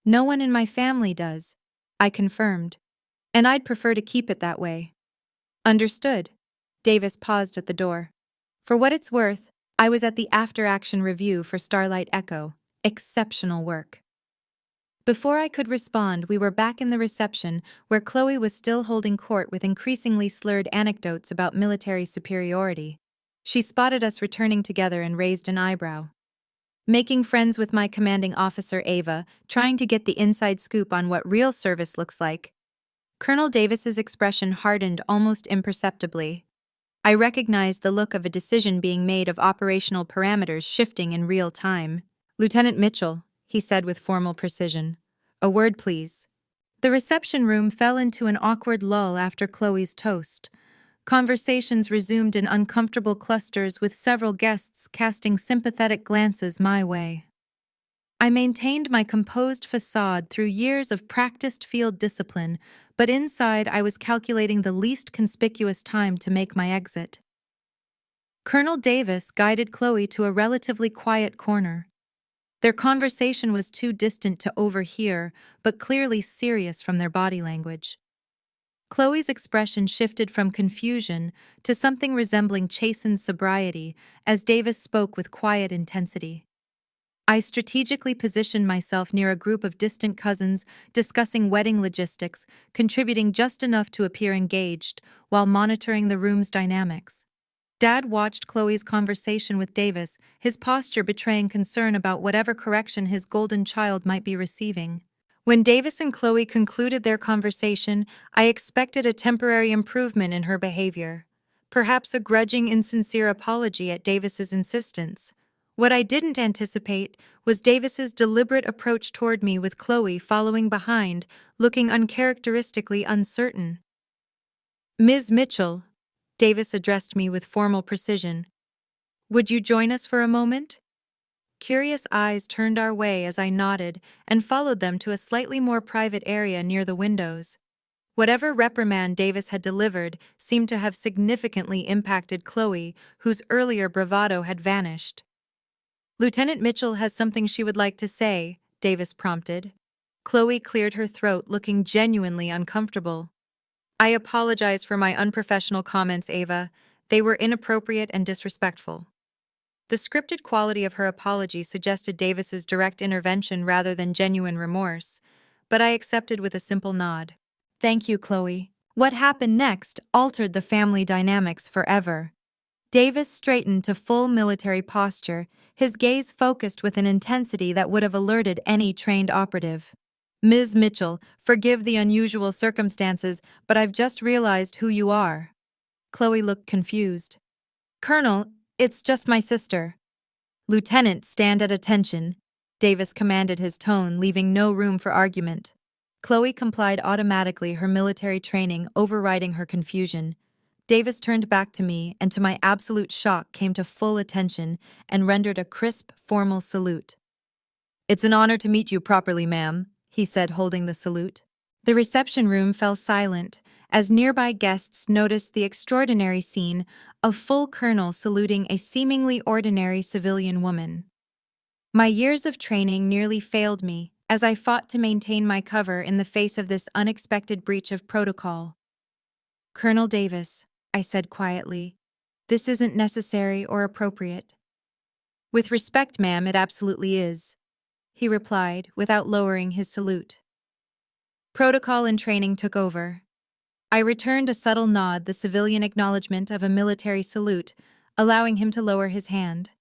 "No one in my family does," I confirmed. "And I'd prefer to keep it that way." "Understood." Davis paused at the door. "For what it's worth, I was at the after-action review for Starlight Echo. Exceptional work." Before I could respond, we were back in the reception, where Chloe was still holding court with increasingly slurred anecdotes about military superiority. She spotted us returning together and raised an eyebrow. Making friends with my commanding officer Ava, trying to get the inside scoop on what real service looks like. Colonel Davis's expression hardened almost imperceptibly. I recognized the look of a decision being made of operational parameters shifting in real time. Lieutenant Mitchell, he said with formal precision. A word, please. The reception room fell into an awkward lull after Chloe's toast. Conversations resumed in uncomfortable clusters with several guests casting sympathetic glances my way. I maintained my composed facade through years of practiced field discipline, but inside I was calculating the least conspicuous time to make my exit. Colonel Davis guided Chloe to a relatively quiet corner. Their conversation was too distant to overhear, but clearly serious from their body language. Chloe's expression shifted from confusion to something resembling chastened sobriety as Davis spoke with quiet intensity. I strategically positioned myself near a group of distant cousins discussing wedding logistics, contributing just enough to appear engaged while monitoring the room's dynamics. Dad watched Chloe's conversation with Davis, his posture betraying concern about whatever correction his golden child might be receiving. When Davis and Chloe concluded their conversation, I expected a temporary improvement in her behavior. Perhaps a grudging, insincere apology at Davis's insistence. What I didn't anticipate was Davis's deliberate approach toward me with Chloe following behind, looking uncharacteristically uncertain. Ms. Mitchell, Davis addressed me with formal precision. Would you join us for a moment? Curious eyes turned our way as I nodded and followed them to a slightly more private area near the windows. Whatever reprimand Davis had delivered seemed to have significantly impacted Chloe, whose earlier bravado had vanished. Lieutenant Mitchell has something she would like to say, Davis prompted. Chloe cleared her throat, looking genuinely uncomfortable. I apologize for my unprofessional comments, Ava. They were inappropriate and disrespectful. The scripted quality of her apology suggested Davis's direct intervention rather than genuine remorse, but I accepted with a simple nod. Thank you, Chloe. What happened next altered the family dynamics forever. Davis straightened to full military posture, his gaze focused with an intensity that would have alerted any trained operative. Ms. Mitchell, forgive the unusual circumstances, but I've just realized who you are. Chloe looked confused. Colonel, it's just my sister. Lieutenant, stand at attention, Davis commanded, his tone leaving no room for argument. Chloe complied automatically, her military training overriding her confusion. Davis turned back to me and to my absolute shock came to full attention and rendered a crisp, formal salute. It's an honor to meet you properly, ma'am, he said, holding the salute. The reception room fell silent as nearby guests noticed the extraordinary scene of full colonel saluting a seemingly ordinary civilian woman. My years of training nearly failed me as I fought to maintain my cover in the face of this unexpected breach of protocol. Colonel Davis, I said quietly, this isn't necessary or appropriate. With respect, ma'am, it absolutely is, he replied without lowering his salute. Protocol and training took over. I returned a subtle nod, the civilian acknowledgement of a military salute, allowing him to lower his hand.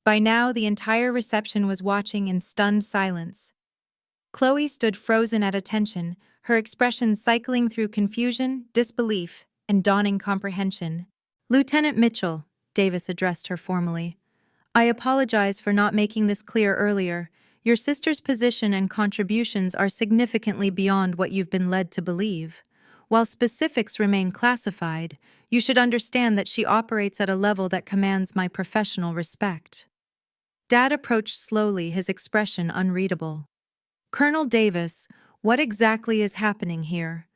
By now, the entire reception was watching in stunned silence. Chloe stood frozen at attention, her expression cycling through confusion, disbelief, and dawning comprehension. Lieutenant Mitchell, Davis addressed her formally. I apologize for not making this clear earlier. Your sister's position and contributions are significantly beyond what you've been led to believe. While specifics remain classified, you should understand that she operates at a level that commands my professional respect. Dad approached slowly, his expression unreadable. Colonel Davis, what exactly is happening here?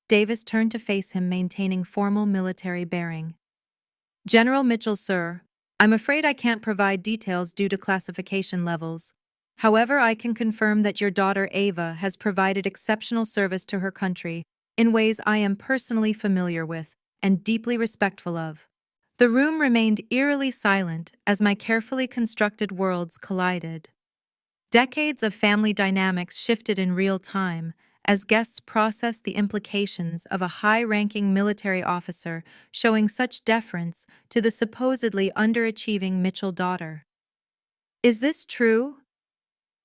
Davis turned to face him, maintaining formal military bearing. General Mitchell, sir, I'm afraid I can't provide details due to classification levels. However, I can confirm that your daughter Ava has provided exceptional service to her country in ways I am personally familiar with and deeply respectful of. The room remained eerily silent as my carefully constructed worlds collided. Decades of family dynamics shifted in real time as guests processed the implications of a high-ranking military officer showing such deference to the supposedly underachieving Mitchell daughter. "Is this true?"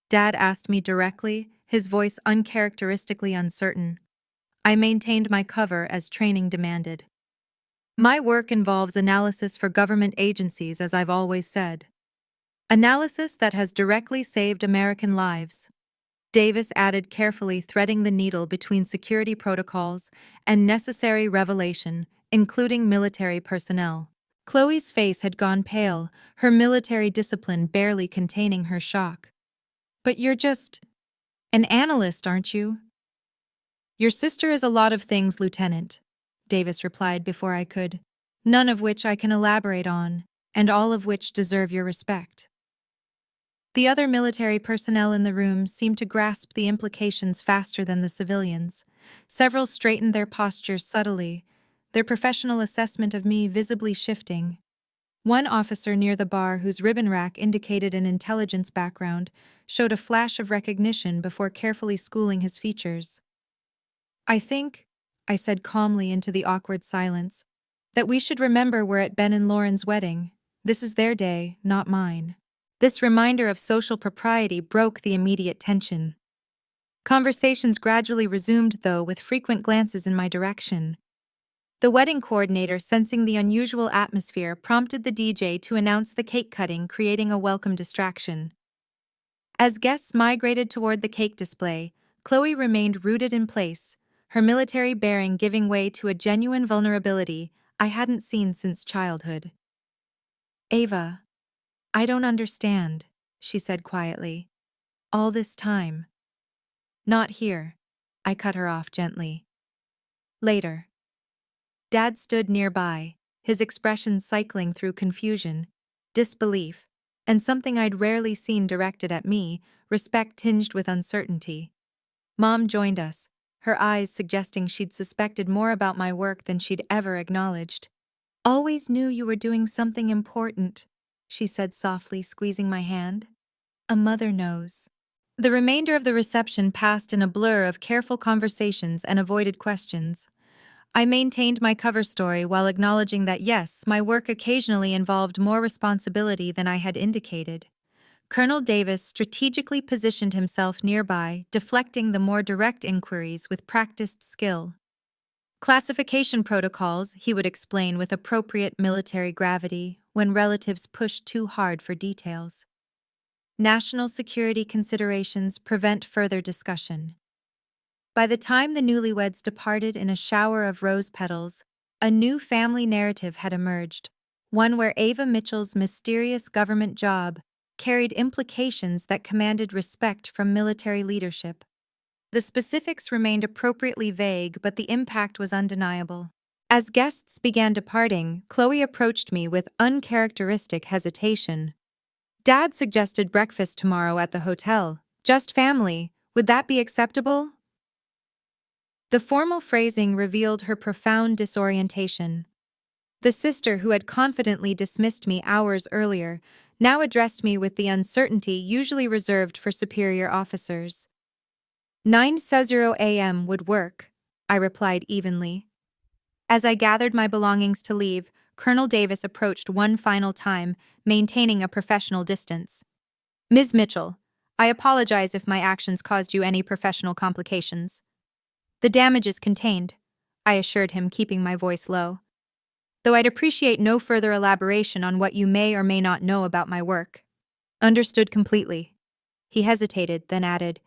Dad asked me directly, his voice uncharacteristically uncertain. I maintained my cover as training demanded. "My work involves analysis for government agencies, as I've always said. Analysis that has directly saved American lives," Davis added, carefully threading the needle between security protocols and necessary revelation, including military personnel. Chloe's face had gone pale, her military discipline barely containing her shock. "But you're just an analyst, aren't you?" "Your sister is a lot of things, Lieutenant," Davis replied before I could, "none of which I can elaborate on, and all of which deserve your respect." The other military personnel in the room seemed to grasp the implications faster than the civilians. Several straightened their postures subtly, their professional assessment of me visibly shifting. One officer near the bar, whose ribbon rack indicated an intelligence background, showed a flash of recognition before carefully schooling his features. "I think," I said calmly into the awkward silence, "that we should remember we're at Ben and Lauren's wedding. This is their day, not mine." This reminder of social propriety broke the immediate tension. Conversations gradually resumed, though, with frequent glances in my direction. The wedding coordinator, sensing the unusual atmosphere, prompted the DJ to announce the cake cutting, creating a welcome distraction. As guests migrated toward the cake display, Chloe remained rooted in place, her military bearing giving way to a genuine vulnerability I hadn't seen since childhood. "Ava, I don't understand," she said quietly. "All this time." "Not here," I cut her off gently. "Later." Dad stood nearby, his expression cycling through confusion, disbelief, and something I'd rarely seen directed at me, respect tinged with uncertainty. Mom joined us, her eyes suggesting she'd suspected more about my work than she'd ever acknowledged. "Always knew you were doing something important," she said softly, squeezing my hand. "A mother knows." The remainder of the reception passed in a blur of careful conversations and avoided questions. I maintained my cover story while acknowledging that yes, my work occasionally involved more responsibility than I had indicated. Colonel Davis strategically positioned himself nearby, deflecting the more direct inquiries with practiced skill. "Classification protocols," he would explain with appropriate military gravity when relatives pushed too hard for details. "National security considerations prevent further discussion." By the time the newlyweds departed in a shower of rose petals, a new family narrative had emerged, one where Ava Mitchell's mysterious government job carried implications that commanded respect from military leadership. The specifics remained appropriately vague, but the impact was undeniable. As guests began departing, Chloe approached me with uncharacteristic hesitation. "Dad suggested breakfast tomorrow at the hotel. Just family. Would that be acceptable?" The formal phrasing revealed her profound disorientation. The sister who had confidently dismissed me hours earlier now addressed me with the uncertainty usually reserved for superior officers. 9:00 a.m. would work," I replied evenly. As I gathered my belongings to leave, Colonel Davis approached one final time, maintaining a professional distance. "Ms. Mitchell, I apologize if my actions caused you any professional complications." "The damage is contained," I assured him, keeping my voice low. "Though I'd appreciate no further elaboration on what you may or may not know about my work." "Understood completely." He hesitated, then added,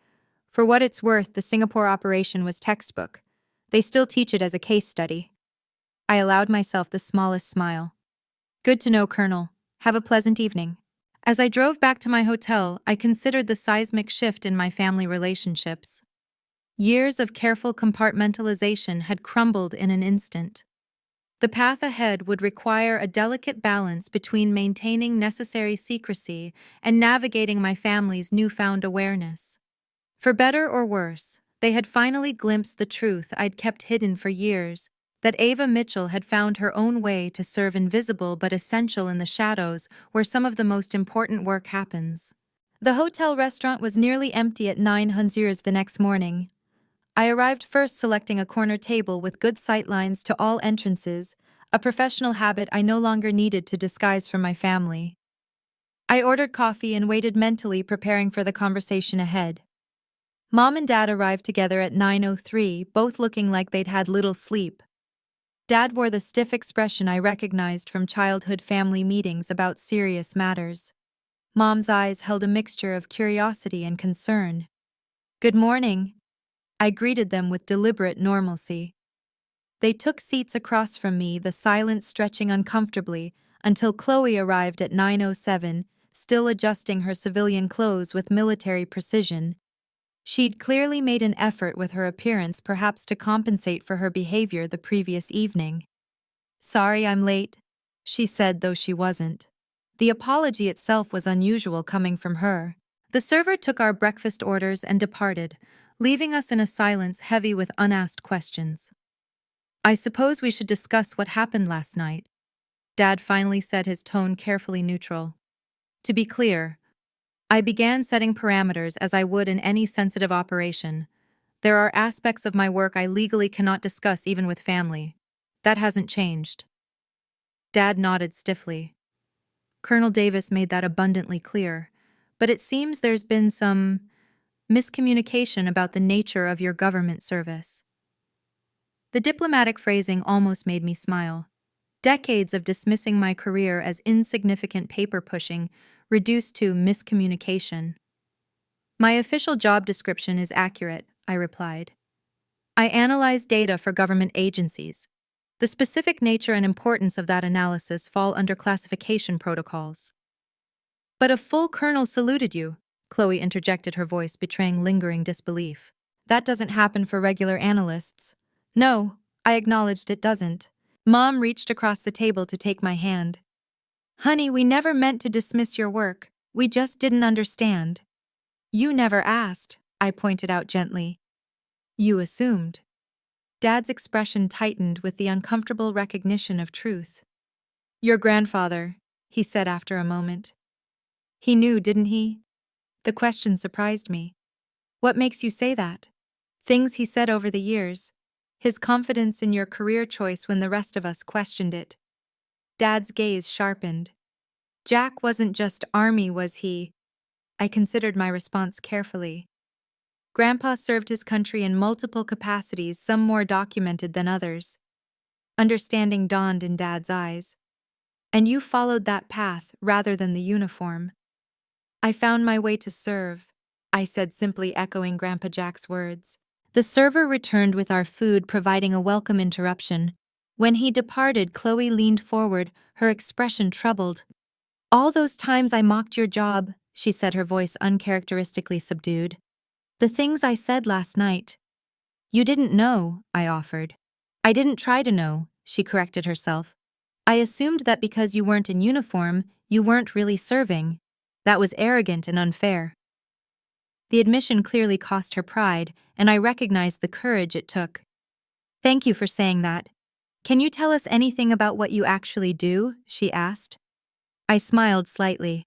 "For what it's worth, the Singapore operation was textbook. They still teach it as a case study." I allowed myself the smallest smile. "Good to know, Colonel. Have a pleasant evening." As I drove back to my hotel, I considered the seismic shift in my family relationships. Years of careful compartmentalization had crumbled in an instant. The path ahead would require a delicate balance between maintaining necessary secrecy and navigating my family's newfound awareness. For better or worse, they had finally glimpsed the truth I'd kept hidden for years, that Ava Mitchell had found her own way to serve invisible but essential in the shadows where some of the most important work happens. The hotel restaurant was nearly empty at 9:00 the next morning. I arrived first, selecting a corner table with good sight lines to all entrances, a professional habit I no longer needed to disguise from my family. I ordered coffee and waited mentally, preparing for the conversation ahead. Mom and Dad arrived together at 9:03, both looking like they'd had little sleep. Dad wore the stiff expression I recognized from childhood family meetings about serious matters. Mom's eyes held a mixture of curiosity and concern. "Good morning." I greeted them with deliberate normalcy. They took seats across from me, the silence stretching uncomfortably, until Chloe arrived at 9:07, still adjusting her civilian clothes with military precision. She'd clearly made an effort with her appearance, perhaps to compensate for her behavior the previous evening. "Sorry I'm late," she said, though she wasn't. The apology itself was unusual coming from her. The server took our breakfast orders and departed, leaving us in a silence heavy with unasked questions. "I suppose we should discuss what happened last night," Dad finally said, his tone carefully neutral. To be clear, I began setting parameters as I would in any sensitive operation. There are aspects of my work I legally cannot discuss even with family. That hasn't changed. Dad nodded stiffly. Colonel Davis made that abundantly clear, but it seems there's been some miscommunication about the nature of your government service. The diplomatic phrasing almost made me smile. Decades of dismissing my career as insignificant paper pushing reduced to miscommunication. "My official job description is accurate," I replied. "I analyze data for government agencies. The specific nature and importance of that analysis fall under classification protocols." "But a full colonel saluted you," Chloe interjected, her voice betraying lingering disbelief. "That doesn't happen for regular analysts." "No," I acknowledged, "it doesn't." Mom reached across the table to take my hand. "Honey, we never meant to dismiss your work. We just didn't understand." "You never asked," I pointed out gently. "You assumed." Dad's expression tightened with the uncomfortable recognition of truth. "Your grandfather," he said after a moment. "He knew, didn't he?" The question surprised me. "What makes you say that?" "Things he said over the years. His confidence in your career choice when the rest of us questioned it." Dad's gaze sharpened. "Jack wasn't just Army, was he?" I considered my response carefully. "Grandpa served his country in multiple capacities, some more documented than others." Understanding dawned in Dad's eyes. "And you followed that path rather than the uniform." "I found my way to serve," I said, simply echoing Grandpa Jack's words. The server returned with our food, providing a welcome interruption. When he departed, Chloe leaned forward, her expression troubled. "All those times I mocked your job," she said, her voice uncharacteristically subdued. "The things I said last night." "You didn't know," I offered. "I didn't try to know," she corrected herself. "I assumed that because you weren't in uniform, you weren't really serving. That was arrogant and unfair." The admission clearly cost her pride, and I recognized the courage it took. "Thank you for saying that. Can you tell us anything about what you actually do?" she asked. I smiled slightly.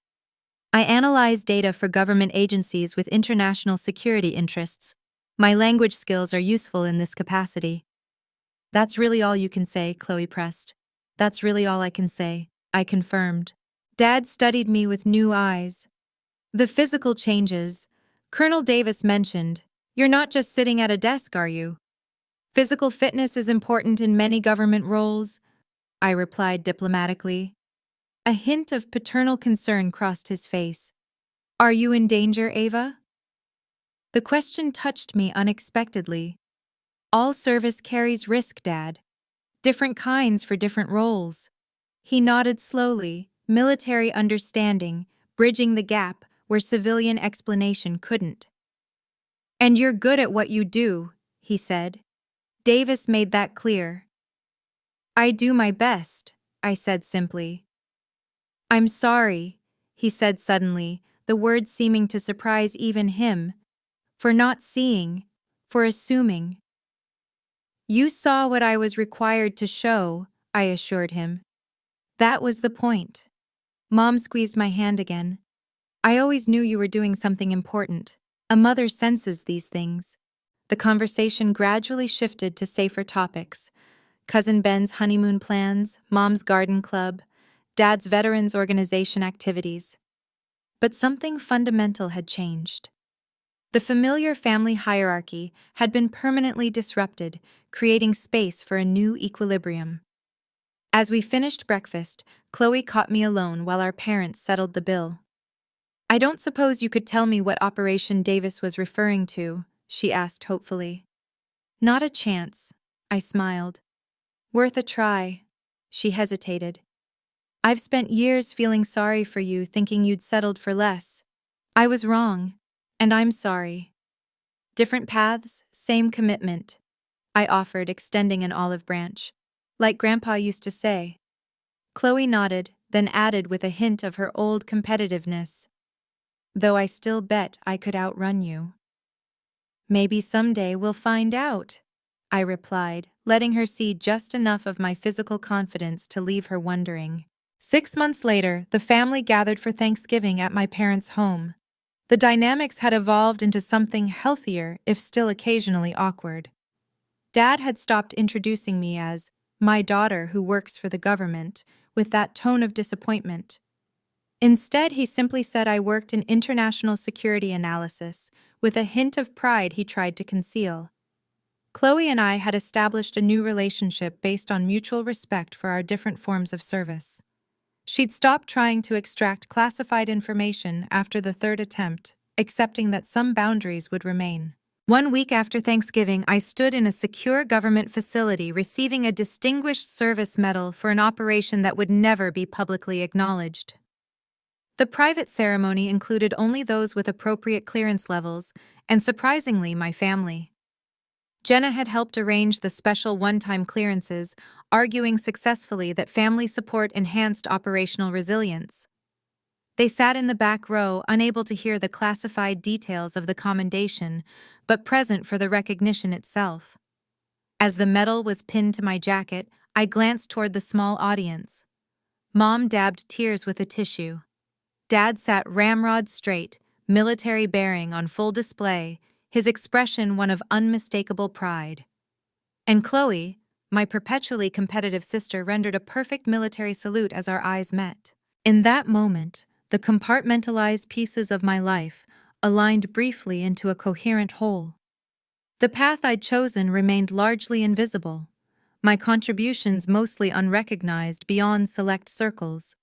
"I analyze data for government agencies with international security interests. My language skills are useful in this capacity." "That's really all you can say," Chloe pressed. "That's really all I can say," I confirmed. Dad studied me with new eyes. "The physical changes Colonel Davis mentioned. You're not just sitting at a desk, are you?" "Physical fitness is important in many government roles," I replied diplomatically. A hint of paternal concern crossed his face. "Are you in danger, Ava?" The question touched me unexpectedly. "All service carries risk, Dad. Different kinds for different roles." He nodded slowly, military understanding, bridging the gap where civilian explanation couldn't. "And you're good at what you do," he said. "Davis made that clear." "I do my best," I said simply. "I'm sorry," he said suddenly, the words seeming to surprise even him, "for not seeing, for assuming." "You saw what I was required to show," I assured him. "That was the point." Mom squeezed my hand again. "I always knew you were doing something important. A mother senses these things." The conversation gradually shifted to safer topics: Cousin Ben's honeymoon plans, Mom's garden club, Dad's veterans organization activities. But something fundamental had changed. The familiar family hierarchy had been permanently disrupted, creating space for a new equilibrium. As we finished breakfast, Chloe caught me alone while our parents settled the bill. "I don't suppose you could tell me what Operation Davis was referring to?" she asked hopefully. "Not a chance," I smiled. "Worth a try." She hesitated. "I've spent years feeling sorry for you, thinking you'd settled for less. I was wrong, and I'm sorry." "Different paths, same commitment," I offered, extending an olive branch. "Like Grandpa used to say." Chloe nodded, then added with a hint of her old competitiveness, "Though I still bet I could outrun you." "Maybe someday we'll find out," I replied, letting her see just enough of my physical confidence to leave her wondering. 6 months later, the family gathered for Thanksgiving at my parents' home. The dynamics had evolved into something healthier, if still occasionally awkward. Dad had stopped introducing me as "my daughter who works for the government" with that tone of disappointment. Instead, he simply said I worked in international security analysis, with a hint of pride he tried to conceal. Chloe and I had established a new relationship based on mutual respect for our different forms of service. She'd stopped trying to extract classified information after the third attempt, accepting that some boundaries would remain. 1 week after Thanksgiving, I stood in a secure government facility receiving a Distinguished Service Medal for an operation that would never be publicly acknowledged. The private ceremony included only those with appropriate clearance levels, and surprisingly, my family. Jenna had helped arrange the special one-time clearances, arguing successfully that family support enhanced operational resilience. They sat in the back row, unable to hear the classified details of the commendation, but present for the recognition itself. As the medal was pinned to my jacket, I glanced toward the small audience. Mom dabbed tears with a tissue. Dad sat ramrod straight, military bearing on full display, his expression one of unmistakable pride. And Chloe, my perpetually competitive sister, rendered a perfect military salute as our eyes met. In that moment, the compartmentalized pieces of my life aligned briefly into a coherent whole. The path I'd chosen remained largely invisible, my contributions mostly unrecognized beyond select circles.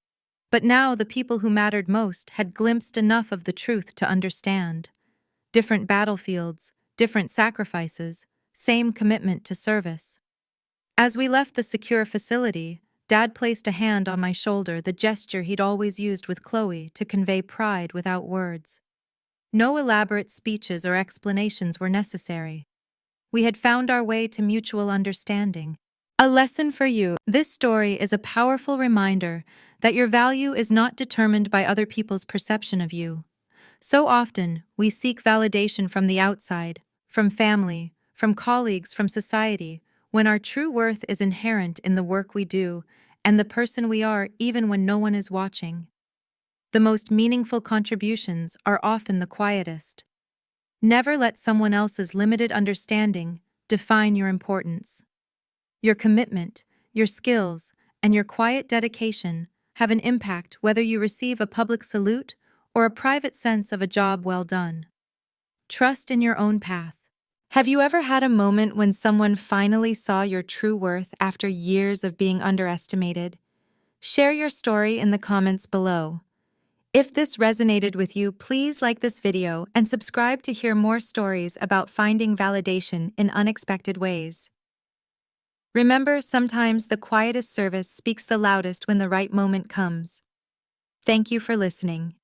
But now the people who mattered most had glimpsed enough of the truth to understand. Different battlefields, different sacrifices, same commitment to service. As we left the secure facility, Dad placed a hand on my shoulder, the gesture he'd always used with Chloe to convey pride without words. No elaborate speeches or explanations were necessary. We had found our way to mutual understanding. A lesson for you. This story is a powerful reminder that your value is not determined by other people's perception of you. So often, we seek validation from the outside, from family, from colleagues, from society, when our true worth is inherent in the work we do and the person we are even when no one is watching. The most meaningful contributions are often the quietest. Never let someone else's limited understanding define your importance. Your commitment, your skills, and your quiet dedication have an impact whether you receive a public salute or a private sense of a job well done. Trust in your own path. Have you ever had a moment when someone finally saw your true worth after years of being underestimated? Share your story in the comments below. If this resonated with you, please like this video and subscribe to hear more stories about finding validation in unexpected ways. Remember, sometimes the quietest service speaks the loudest when the right moment comes. Thank you for listening.